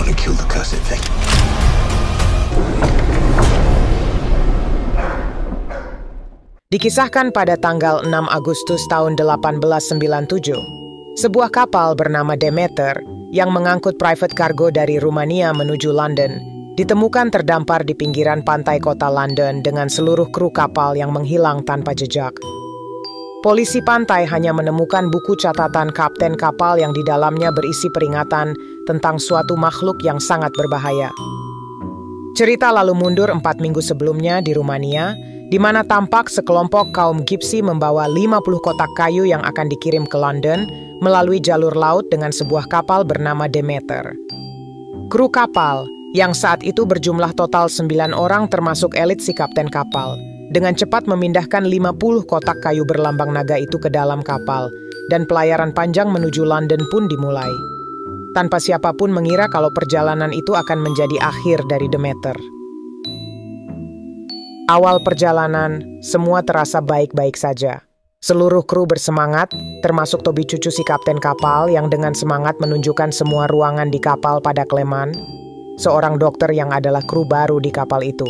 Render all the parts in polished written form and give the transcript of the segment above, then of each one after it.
want to kill the cursed thing. Dikisahkan pada tanggal 6 Agustus tahun 1897, sebuah kapal bernama Demeter yang mengangkut private cargo dari Rumania menuju London ditemukan terdampar di pinggiran pantai kota London dengan seluruh kru kapal yang menghilang tanpa jejak. Polisi pantai hanya menemukan buku catatan kapten kapal yang di dalamnya berisi peringatan tentang suatu makhluk yang sangat berbahaya. Cerita lalu mundur 4 minggu sebelumnya di Rumania, di mana tampak sekelompok kaum Gypsy membawa 50 kotak kayu yang akan dikirim ke London melalui jalur laut dengan sebuah kapal bernama Demeter. Kru kapal, yang saat itu berjumlah total 9 orang termasuk elit si kapten kapal, dengan cepat memindahkan 50 kotak kayu berlambang naga itu ke dalam kapal, dan pelayaran panjang menuju London pun dimulai. Tanpa siapapun mengira kalau perjalanan itu akan menjadi akhir dari Demeter. Awal perjalanan, semua terasa baik-baik saja. Seluruh kru bersemangat, termasuk Toby cucu si kapten kapal yang dengan semangat menunjukkan semua ruangan di kapal pada Clement, seorang dokter yang adalah kru baru di kapal itu.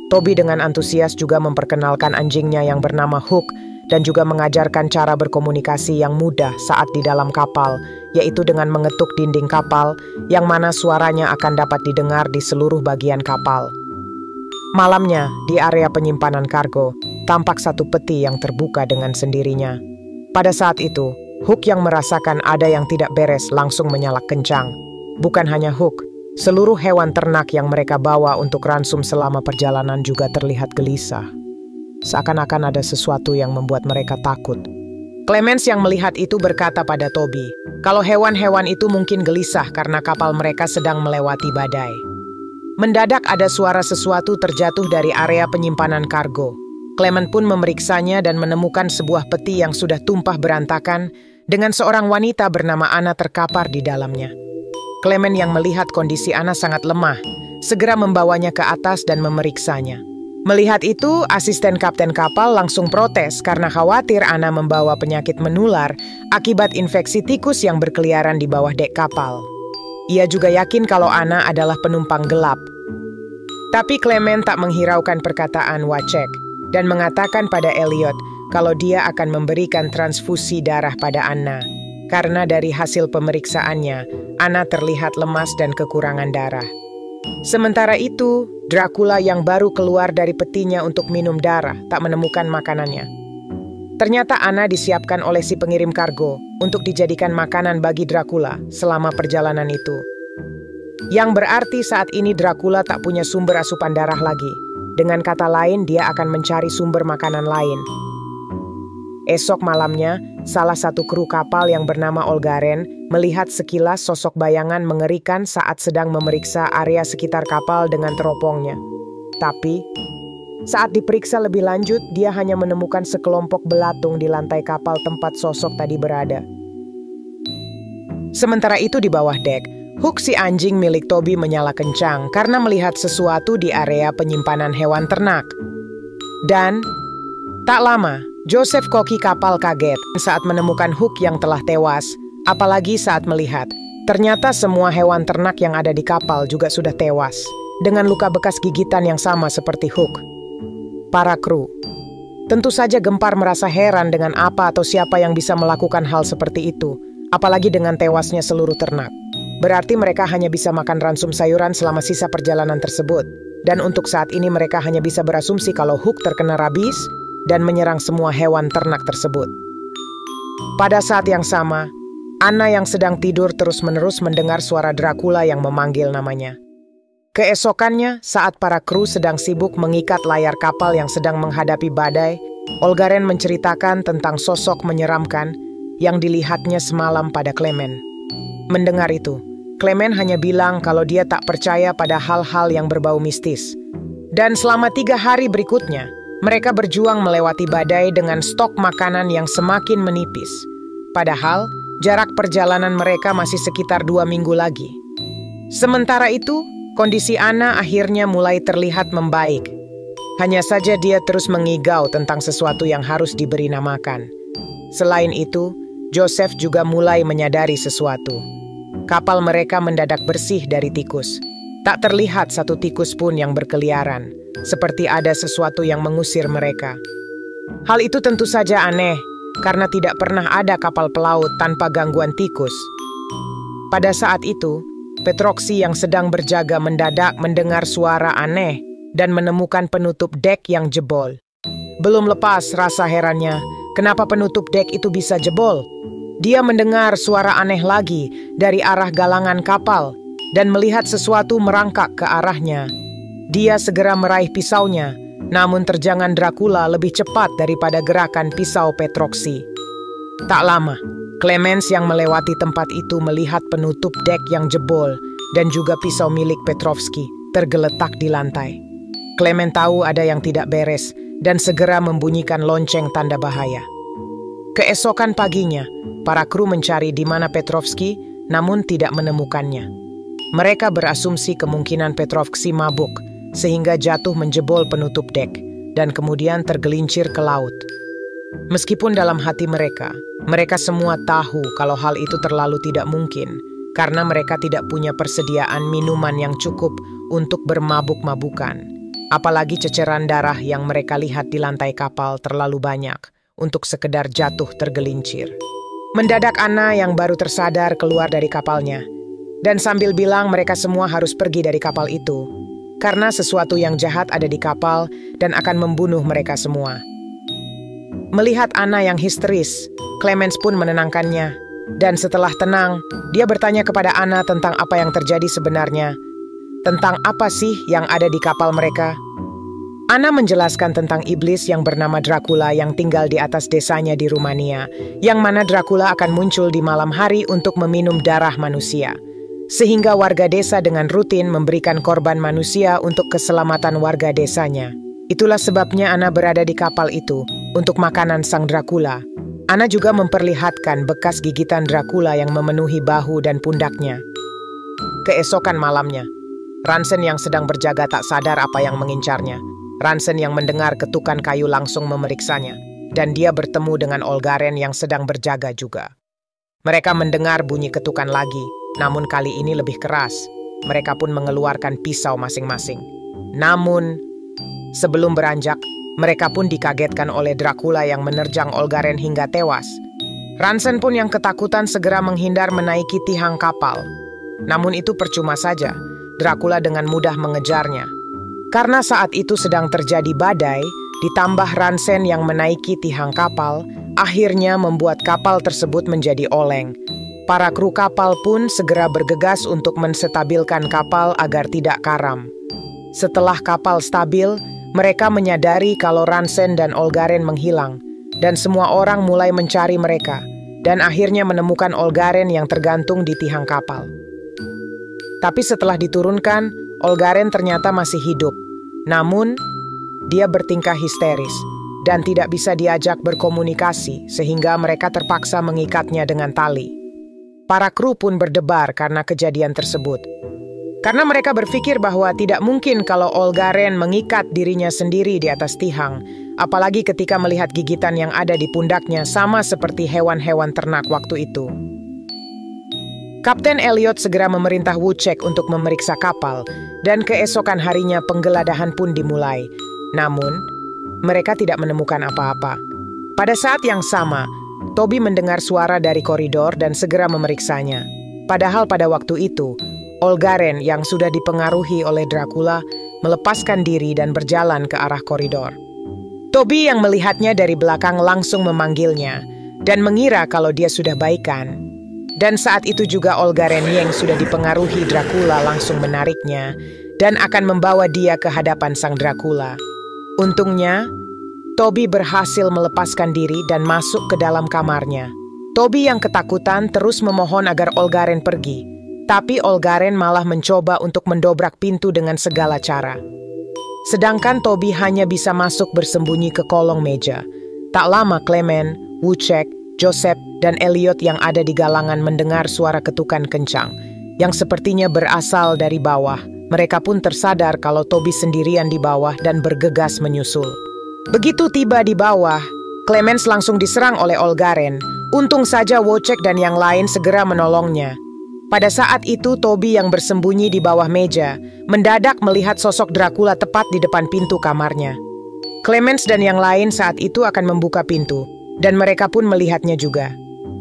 Toby dengan antusias juga memperkenalkan anjingnya yang bernama Hook dan juga mengajarkan cara berkomunikasi yang mudah saat di dalam kapal, yaitu dengan mengetuk dinding kapal yang mana suaranya akan dapat didengar di seluruh bagian kapal. Malamnya, di area penyimpanan kargo, tampak satu peti yang terbuka dengan sendirinya. Pada saat itu, Hook yang merasakan ada yang tidak beres langsung menyala kencang. Bukan hanya Hook, seluruh hewan ternak yang mereka bawa untuk ransum selama perjalanan juga terlihat gelisah. Seakan-akan ada sesuatu yang membuat mereka takut. Clemens yang melihat itu berkata pada Toby, kalau hewan-hewan itu mungkin gelisah karena kapal mereka sedang melewati badai. Mendadak ada suara sesuatu terjatuh dari area penyimpanan kargo. Clement pun memeriksanya dan menemukan sebuah peti yang sudah tumpah berantakan dengan seorang wanita bernama Anna terkapar di dalamnya. Clement yang melihat kondisi Anna sangat lemah, segera membawanya ke atas dan memeriksanya. Melihat itu, asisten kapten kapal langsung protes karena khawatir Anna membawa penyakit menular akibat infeksi tikus yang berkeliaran di bawah dek kapal. Ia juga yakin kalau Anna adalah penumpang gelap. Tapi Clement tak menghiraukan perkataan Wacek dan mengatakan pada Elliot kalau dia akan memberikan transfusi darah pada Anna. Karena dari hasil pemeriksaannya, Anna terlihat lemas dan kekurangan darah. Sementara itu, Dracula yang baru keluar dari petinya untuk minum darah tak menemukan makanannya. Ternyata Anna disiapkan oleh si pengirim kargo untuk dijadikan makanan bagi Dracula selama perjalanan itu. Yang berarti saat ini Dracula tak punya sumber asupan darah lagi. Dengan kata lain, dia akan mencari sumber makanan lain. Esok malamnya, salah satu kru kapal yang bernama Olgaren melihat sekilas sosok bayangan mengerikan saat sedang memeriksa area sekitar kapal dengan teropongnya. Tapi, saat diperiksa lebih lanjut, dia hanya menemukan sekelompok belatung di lantai kapal tempat sosok tadi berada. Sementara itu di bawah dek, Hook si anjing milik Toby menyala kencang karena melihat sesuatu di area penyimpanan hewan ternak. Dan, tak lama, Joseph koki kapal kaget saat menemukan Hook yang telah tewas, apalagi saat melihat ternyata semua hewan ternak yang ada di kapal juga sudah tewas, dengan luka bekas gigitan yang sama seperti Hook. Para kru tentu saja gempar merasa heran dengan apa atau siapa yang bisa melakukan hal seperti itu, apalagi dengan tewasnya seluruh ternak. Berarti mereka hanya bisa makan ransum sayuran selama sisa perjalanan tersebut. Dan untuk saat ini mereka hanya bisa berasumsi kalau Hook terkena rabies dan menyerang semua hewan ternak tersebut. Pada saat yang sama, Anna yang sedang tidur terus-menerus mendengar suara Dracula yang memanggil namanya. Keesokannya, saat para kru sedang sibuk mengikat layar kapal yang sedang menghadapi badai, Olgaren menceritakan tentang sosok menyeramkan yang dilihatnya semalam pada Clement. Mendengar itu, Clement hanya bilang kalau dia tak percaya pada hal-hal yang berbau mistis. Dan selama 3 hari berikutnya, mereka berjuang melewati badai dengan stok makanan yang semakin menipis. Padahal, jarak perjalanan mereka masih sekitar 2 minggu lagi. Sementara itu, kondisi Anna akhirnya mulai terlihat membaik. Hanya saja dia terus mengigau tentang sesuatu yang harus diberi namakan. Selain itu, Joseph juga mulai menyadari sesuatu. Kapal mereka mendadak bersih dari tikus. Tak terlihat satu tikus pun yang berkeliaran, seperti ada sesuatu yang mengusir mereka. Hal itu tentu saja aneh, karena tidak pernah ada kapal pelaut tanpa gangguan tikus. Pada saat itu, Petroksi yang sedang berjaga mendadak mendengar suara aneh dan menemukan penutup dek yang jebol. Belum lepas rasa herannya, kenapa penutup dek itu bisa jebol? Dia mendengar suara aneh lagi dari arah galangan kapal dan melihat sesuatu merangkak ke arahnya. Dia segera meraih pisaunya, namun terjangan Dracula lebih cepat daripada gerakan pisau Petroksi. Tak lama, Clemens yang melewati tempat itu melihat penutup dek yang jebol dan juga pisau milik Petrovsky tergeletak di lantai. Clemens tahu ada yang tidak beres dan segera membunyikan lonceng tanda bahaya. Keesokan paginya, para kru mencari di mana Petrovsky, namun tidak menemukannya. Mereka berasumsi kemungkinan Petrovsky mabuk, sehingga jatuh menjebol penutup dek, dan kemudian tergelincir ke laut. Meskipun dalam hati mereka semua tahu kalau hal itu terlalu tidak mungkin, karena mereka tidak punya persediaan minuman yang cukup untuk bermabuk-mabukan. Apalagi ceceran darah yang mereka lihat di lantai kapal terlalu banyak untuk sekedar jatuh tergelincir. Mendadak Anna yang baru tersadar keluar dari kapalnya, dan sambil bilang mereka semua harus pergi dari kapal itu, karena sesuatu yang jahat ada di kapal dan akan membunuh mereka semua. Melihat Anna yang histeris, Clemens pun menenangkannya. Dan setelah tenang, dia bertanya kepada Anna tentang apa yang terjadi sebenarnya. Tentang apa sih yang ada di kapal mereka? Anna menjelaskan tentang iblis yang bernama Dracula yang tinggal di atas desanya di Rumania, yang mana Dracula akan muncul di malam hari untuk meminum darah manusia. Sehingga warga desa dengan rutin memberikan korban manusia untuk keselamatan warga desanya. Itulah sebabnya Anna berada di kapal itu untuk makanan sang Dracula. Anna juga memperlihatkan bekas gigitan Dracula yang memenuhi bahu dan pundaknya. Keesokan malamnya, Ransen yang sedang berjaga tak sadar apa yang mengincarnya. Ransen yang mendengar ketukan kayu langsung memeriksanya, dan dia bertemu dengan Olgaren yang sedang berjaga juga. Mereka mendengar bunyi ketukan lagi, namun kali ini lebih keras. Mereka pun mengeluarkan pisau masing-masing. Namun, sebelum beranjak, mereka pun dikagetkan oleh Dracula yang menerjang Olgaren hingga tewas. Ransen pun yang ketakutan segera menghindar menaiki tihang kapal. Namun itu percuma saja, Dracula dengan mudah mengejarnya. Karena saat itu sedang terjadi badai, ditambah Ransen yang menaiki tihang kapal, akhirnya membuat kapal tersebut menjadi oleng. Para kru kapal pun segera bergegas untuk menstabilkan kapal agar tidak karam. Setelah kapal stabil, mereka menyadari kalau Ransen dan Olgaren menghilang, dan semua orang mulai mencari mereka, dan akhirnya menemukan Olgaren yang tergantung di tihang kapal. Tapi setelah diturunkan, Olgaren ternyata masih hidup. Namun, dia bertingkah histeris, dan tidak bisa diajak berkomunikasi, sehingga mereka terpaksa mengikatnya dengan tali. Para kru pun berdebar karena kejadian tersebut. Karena mereka berpikir bahwa tidak mungkin kalau Olgaren mengikat dirinya sendiri di atas tihang, apalagi ketika melihat gigitan yang ada di pundaknya sama seperti hewan-hewan ternak waktu itu. Kapten Elliot segera memerintah Wojciech untuk memeriksa kapal, dan keesokan harinya penggeledahan pun dimulai. Namun, mereka tidak menemukan apa-apa. Pada saat yang sama, Toby mendengar suara dari koridor dan segera memeriksanya. Padahal pada waktu itu, Olgaren yang sudah dipengaruhi oleh Dracula melepaskan diri dan berjalan ke arah koridor. Toby yang melihatnya dari belakang langsung memanggilnya dan mengira kalau dia sudah baikan. Dan saat itu juga Olgaren yang sudah dipengaruhi Dracula langsung menariknya dan akan membawa dia ke hadapan sang Dracula. Untungnya, Toby berhasil melepaskan diri dan masuk ke dalam kamarnya. Toby yang ketakutan terus memohon agar Olgaren pergi. Tapi Olgaren malah mencoba untuk mendobrak pintu dengan segala cara. Sedangkan Toby hanya bisa masuk bersembunyi ke kolong meja. Tak lama Clemens, Wojciech, Joseph, dan Elliot yang ada di galangan mendengar suara ketukan kencang, yang sepertinya berasal dari bawah. Mereka pun tersadar kalau Toby sendirian di bawah dan bergegas menyusul. Begitu tiba di bawah, Clemens langsung diserang oleh Olgaren. Untung saja Wojciech dan yang lain segera menolongnya. Pada saat itu, Toby yang bersembunyi di bawah meja mendadak melihat sosok Dracula tepat di depan pintu kamarnya. Clemens dan yang lain saat itu akan membuka pintu, dan mereka pun melihatnya juga.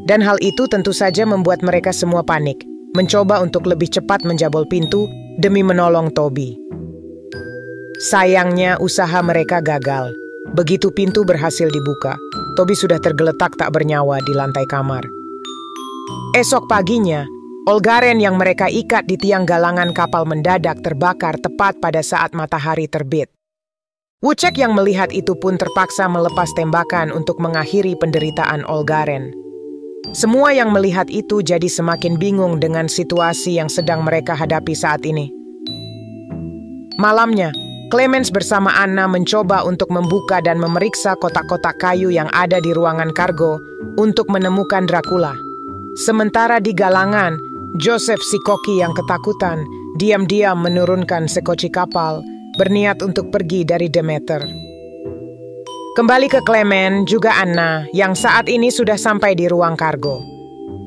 Dan hal itu tentu saja membuat mereka semua panik, mencoba untuk lebih cepat menjabol pintu demi menolong Toby. Sayangnya, usaha mereka gagal. Begitu pintu berhasil dibuka, Toby sudah tergeletak tak bernyawa di lantai kamar. Esok paginya, Olgaren yang mereka ikat di tiang galangan kapal mendadak terbakar tepat pada saat matahari terbit. Wuchek yang melihat itu pun terpaksa melepas tembakan untuk mengakhiri penderitaan Olgaren. Semua yang melihat itu jadi semakin bingung dengan situasi yang sedang mereka hadapi saat ini. Malamnya, Clemens bersama Anna mencoba untuk membuka dan memeriksa kotak-kotak kayu yang ada di ruangan kargo untuk menemukan Dracula. Sementara di galangan, Joseph si koki yang ketakutan diam-diam menurunkan sekoci kapal, berniat untuk pergi dari Demeter. Kembali ke Clement, juga Anna, yang saat ini sudah sampai di ruang kargo.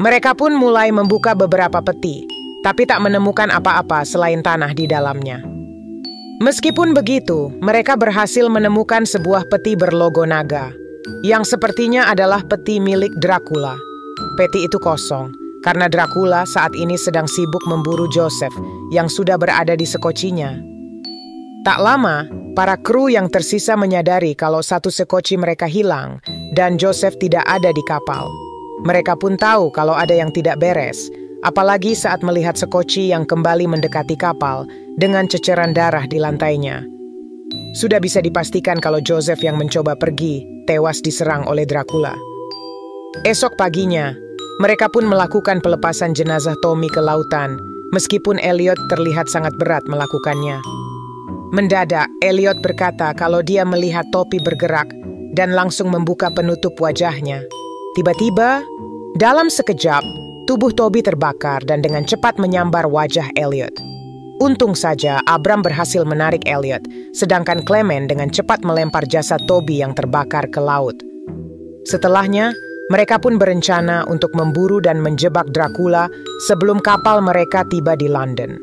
Mereka pun mulai membuka beberapa peti, tapi tak menemukan apa-apa selain tanah di dalamnya. Meskipun begitu, mereka berhasil menemukan sebuah peti berlogo naga, yang sepertinya adalah peti milik Dracula. Peti itu kosong, karena Dracula saat ini sedang sibuk memburu Joseph yang sudah berada di sekocinya. Tak lama, para kru yang tersisa menyadari kalau satu sekoci mereka hilang dan Joseph tidak ada di kapal. Mereka pun tahu kalau ada yang tidak beres, apalagi saat melihat sekoci yang kembali mendekati kapal dengan ceceran darah di lantainya. Sudah bisa dipastikan kalau Joseph yang mencoba pergi tewas diserang oleh Dracula. Esok paginya, mereka pun melakukan pelepasan jenazah Tommy ke lautan, meskipun Elliot terlihat sangat berat melakukannya. Mendadak, Elliot berkata kalau dia melihat topi bergerak dan langsung membuka penutup wajahnya. Tiba-tiba, dalam sekejap, tubuh Toby terbakar dan dengan cepat menyambar wajah Elliot. Untung saja Abram berhasil menarik Elliot, sedangkan Clement dengan cepat melempar jasad Toby yang terbakar ke laut. Setelahnya, mereka pun berencana untuk memburu dan menjebak Dracula sebelum kapal mereka tiba di London.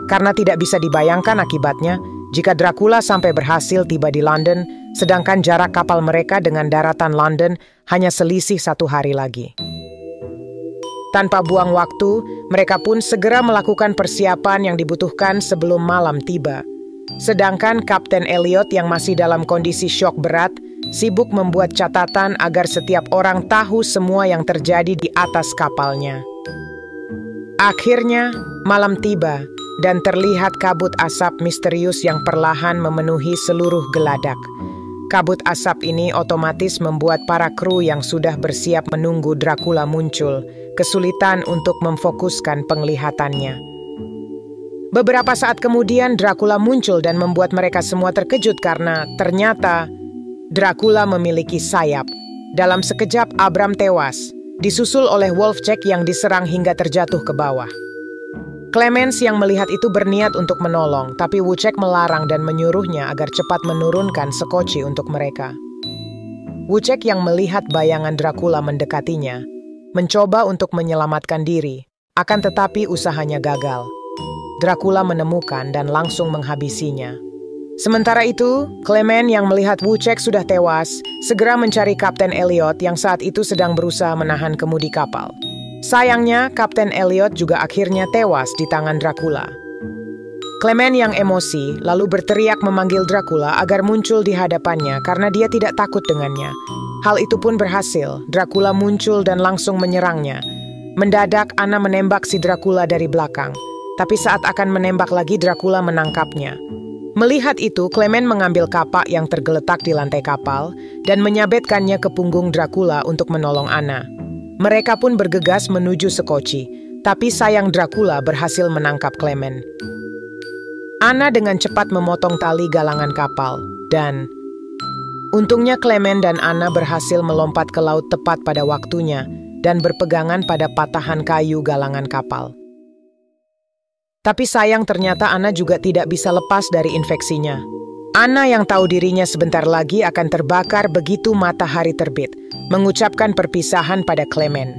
Karena tidak bisa dibayangkan akibatnya jika Dracula sampai berhasil tiba di London, sedangkan jarak kapal mereka dengan daratan London hanya selisih 1 hari lagi. Tanpa buang waktu, mereka pun segera melakukan persiapan yang dibutuhkan sebelum malam tiba. Sedangkan Kapten Elliot yang masih dalam kondisi syok berat, sibuk membuat catatan agar setiap orang tahu semua yang terjadi di atas kapalnya. Akhirnya, malam tiba, dan terlihat kabut asap misterius yang perlahan memenuhi seluruh geladak. Kabut asap ini otomatis membuat para kru yang sudah bersiap menunggu Dracula muncul kesulitan untuk memfokuskan penglihatannya. Beberapa saat kemudian Dracula muncul dan membuat mereka semua terkejut karena ternyata Dracula memiliki sayap. Dalam sekejap Abram tewas, disusul oleh Wolfcheck yang diserang hingga terjatuh ke bawah. Clemens yang melihat itu berniat untuk menolong, tapi Wuchek melarang dan menyuruhnya agar cepat menurunkan sekoci untuk mereka. Wuchek yang melihat bayangan Dracula mendekatinya, mencoba untuk menyelamatkan diri, akan tetapi usahanya gagal. Dracula menemukan dan langsung menghabisinya. Sementara itu, Clement yang melihat Wuchek sudah tewas, segera mencari Kapten Elliot yang saat itu sedang berusaha menahan kemudi kapal. Sayangnya, Kapten Elliot juga akhirnya tewas di tangan Dracula. Clement yang emosi lalu berteriak memanggil Dracula agar muncul di hadapannya karena dia tidak takut dengannya. Hal itu pun berhasil, Dracula muncul dan langsung menyerangnya. Mendadak, Anna menembak si Dracula dari belakang. Tapi saat akan menembak lagi, Dracula menangkapnya. Melihat itu, Clement mengambil kapak yang tergeletak di lantai kapal dan menyabetkannya ke punggung Dracula untuk menolong Anna. Mereka pun bergegas menuju sekoci, tapi sayang Dracula berhasil menangkap Clement. Anna dengan cepat memotong tali galangan kapal, dan untungnya Clement dan Anna berhasil melompat ke laut tepat pada waktunya dan berpegangan pada patahan kayu galangan kapal. Tapi sayang ternyata Anna juga tidak bisa lepas dari infeksinya. Anna yang tahu dirinya sebentar lagi akan terbakar begitu matahari terbit, mengucapkan perpisahan pada Clement.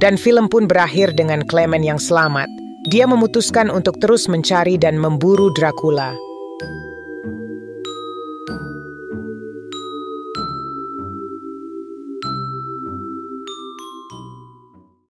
Dan film pun berakhir dengan Clement yang selamat. Dia memutuskan untuk terus mencari dan memburu Dracula.